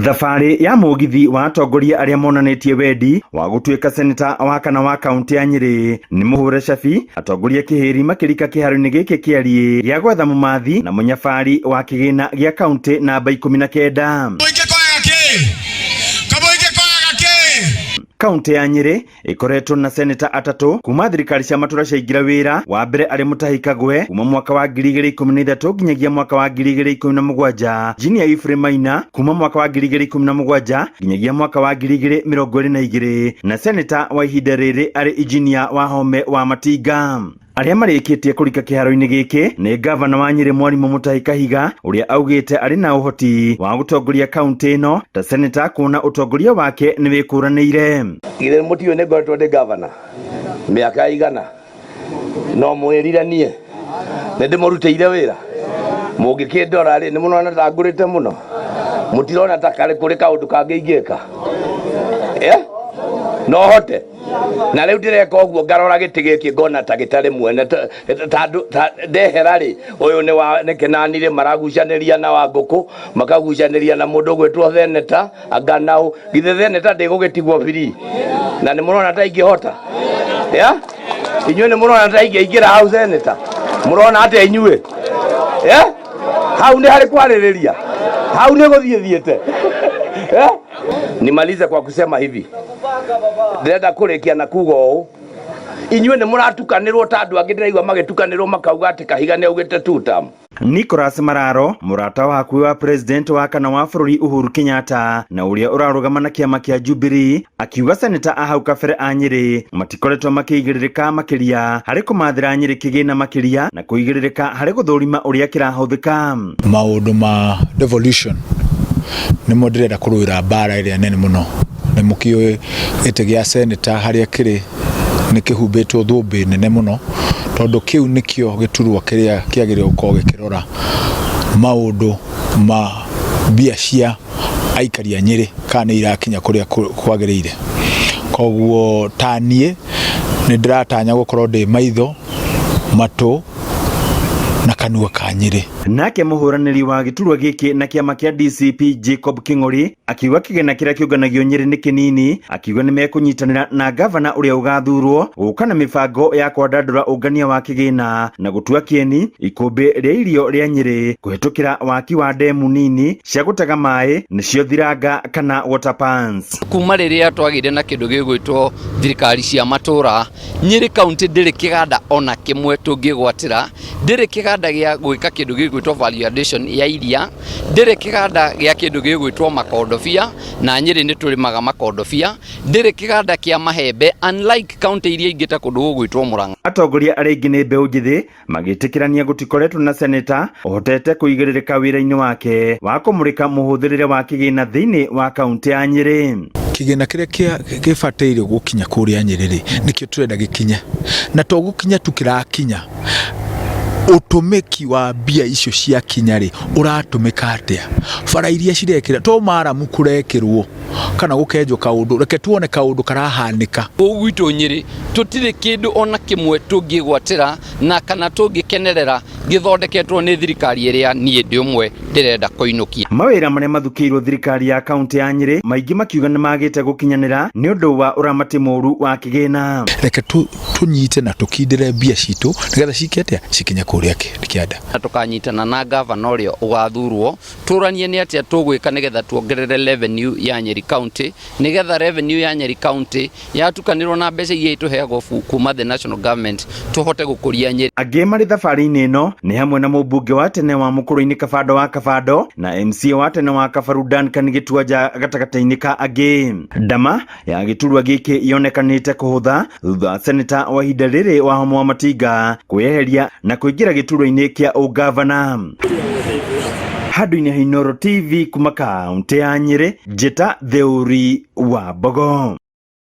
Thabarĩ ya mũgithi wa atongoria arĩa monanĩtie wendi wa gũtuĩka seneta wa kana wa kaunti ya Nyĩrĩ nĩ mũhũre cabi atongoria kĩhĩri makĩrika kĩharo-inĩ gĩkĩ kĩariĩ gĩa gwetha mũmathi na mũnyabari wa kĩgĩna gĩa kaunti namba 19. Kaunti ya Nyĩrĩ ĩkoretwo na seneta atatũ kuma thirikari cia matura ciaingĩra wĩra. Wa mbere arĩ Mutahi Kagwe kuma mwaka wa 2013 nginyagia mwaka wa 2017, Engineer Ephraim Maina kuma mwaka wa 2017 nginyagia mwaka wa 2022, na seneta wa ihinda rĩrĩ arĩ Engineer Wahome wa Matinga. Arĩa marĩkĩtie kũrika kĩharo-inĩ gĩkĩ nĩ gavana wa Nyĩrĩ Mwarimũ Mutahi Kahiga, ũrĩa augĩte arĩ na ũhoti wa gũtongoria kaunti ĩno ta seneta, kuona ũtongoria wake nĩ wĩkũranĩire. Githĩ mũtiũ nĩ ngoretwo ndĩ gavana mĩaka igana, no mwĩrire niĩ nĩ ndĩmũrutĩire wĩra. Mũngĩkĩndora rĩ, nĩ mũrona ta ngũrĩte mũno, mũtirona ta karĩ kũrĩ kaũndũ kangĩ ingĩka no hote. Na rĩu ndĩreka ũguo ngarora gĩtĩ gĩkĩ ngona ta gĩtarĩ mwene ndehera rĩ, ũyũ nĩ Kenani maragucanĩria na Wangũkũ, makagucanĩria na mũndũ gwĩtwo Theneta Anganaũ. Githĩ Theneta ndĩgũgĩtigwo biri? Na nĩ mũrona ta ingĩhota inyuĩ? Nĩ mũrona ta ingĩingĩra hau Theneta? Mũrona atĩa inyuĩ? Hau nĩ harĩ kwarĩrĩria, hau nĩ gũthiĩte. Nimalize kwa kusema hivi, ndĩrenda kũrĩkia na kuga ũũ, inyuĩ nĩ mũratukanĩrwo ta andũ angĩ ndĩraigua magĩtukanĩrwo makauga atĩ Kahiga nĩ augĩte 2 term. Nicholas Mararo, mũrata wa hakuhĩ wa president wa kana wa bũrũri Uhuru Kenyatta na ũrĩa ũrarũgama na kĩama kĩa Jubilee, akiuga seneta a hau kabere a Nyĩrĩ matikoretwo makĩigĩrĩrĩka makĩria harĩ kũmathĩra Nyĩrĩ kĩgĩna makĩria na kũigĩrĩrĩka harĩ gũthũrima ũrĩa kĩrahũthĩka. Maũndũ ma devolution nĩmo ndĩrenda kũrũĩra mbara ĩrĩa nene mũno. Nĩ mũkĩũĩ gĩtĩ gĩa seneta harĩa kĩrĩ nĩ kĩhumbĩtwo thũmbĩ nene mũno, tondũ kĩu nĩkĩo gĩturwa kĩrĩa kĩagĩrĩirwo gũkorwo gĩkĩrora maũndũ ma mbia cia aikari a Nyĩrĩ kana nĩ irakinya kũrĩa kwagĩrĩire. Koguo ta niĩ nĩ ndĩratanya gũkorwo ndĩ maitho, matũ na kanua ka Nyĩrĩ. Nake mũhũranĩri wa gĩturwa gĩkĩ na kĩama kĩa DCP Jacob King'ori akiuga kĩgĩna kĩrĩa kĩũnganagio Nyĩrĩ nĩ kĩnini, akiuga nĩ mekũnyitanĩra na gavana ũrĩa ũgathurwo gũka na mĩbango ya kwandandũra ũngania wa kĩgĩna na gũtua kĩeni ikũmbĩ rĩa irio rĩa Nyĩrĩ kũhetũkĩra waki wa ndemu nini cia gũtega maĩ nĩcio thiranga kana water pans. Kuma rĩrĩa twagĩire na kĩndũ gĩgwĩtwo thirikari cia matũra, Nyĩrĩ kaunti ndĩrĩ kĩganda ona kĩmwe tũngĩgwatĩra, ndĩrĩ kĩganda gĩa gwĩka kĩndũ gĩgwĩtwo value addition ya iria, ndĩrĩ kĩganda gĩa kĩndũ gĩgwĩtwo makondobia, na Nyĩrĩ nĩ tũrĩmaga makondobia, ndĩrĩ kĩganda kĩa mahembe unlike kaunti iria ingĩ ta kũndũ gũgwĩtwo Murang'a. Atongoria arĩa ingĩ nĩ mbeũ njĩthĩ magĩtĩkĩrania gũtikoretwo na seneta ũhotete kũigĩrĩrĩka wĩra-inĩ wake wa kũmũrĩka mũhũthĩrĩre wa kĩgĩna thĩinĩ wa kaunti ya Nyĩrĩ. Kĩgĩna kĩrĩa gĩbataire gũkinya kũrĩa Nyĩrĩ nĩkĩo tũrenda gĩkinya, na to gũkinya tu kĩrakinya. Ũtũmĩki wa mbia icio cia kinya rĩ ũratũmĩka atĩa? Bara iria cirekĩra to maramu kũrekĩrwo kana gũkenjwo kaũndũ, reke tuone kaũndũ karahanĩka. Gwitũ Nyĩrĩ tũtirĩ kĩndũ ona kĩmwe tũngĩgwatĩra na kana tũngĩkenerera gĩthondeketwo nĩ thirikari ĩrĩa niĩ ndĩ ũmwe ndĩrenda kũinũkia. Mawĩra marĩa mathukĩirwo thirikari ya kaunti ya Nyĩrĩ maingĩ makiuga nĩ magĩte gũkinyanĩra nĩ ũndũ wa ũramati mũru wa kĩgĩna. Reke tũnyite na tũkindĩre mbia citũ nĩgetha cikete cikinya kũrĩa kĩanda. Tũkanyitana na gavana ũrĩa ũgathurwo tũranie nĩ atĩa tũgwĩka nĩgetha tuongerere revenue ya Nyĩrĩ county, nĩgetha revenue ya Nyĩrĩ county yatukanĩrwo na mbeca iria itũheagwo kuma the national government tũhote gũkũria Nyĩrĩ. Angĩ marĩ thabarĩ-inĩ ĩno nĩ hamwe na mũmbunge wa tene wa Mũkũrũ-inĩ Kabando wa Kabando na MCA wa tene wa Kabaru Duncan Gĩtuanja gatagatĩ-inĩ ka angĩ. Ndama ya gĩturwa gĩkĩ yonekanĩte kũhũtha thutha seneta wa ihinda rĩrĩ Wahome wa Matinga kwĩyeheria na kũingĩra gĩturwa-inĩ kĩa ũgavana. Handũ-inĩ ha Inooro TV kuma kaunti ya Nyĩrĩ, Njeta Theuri wa Mbogo.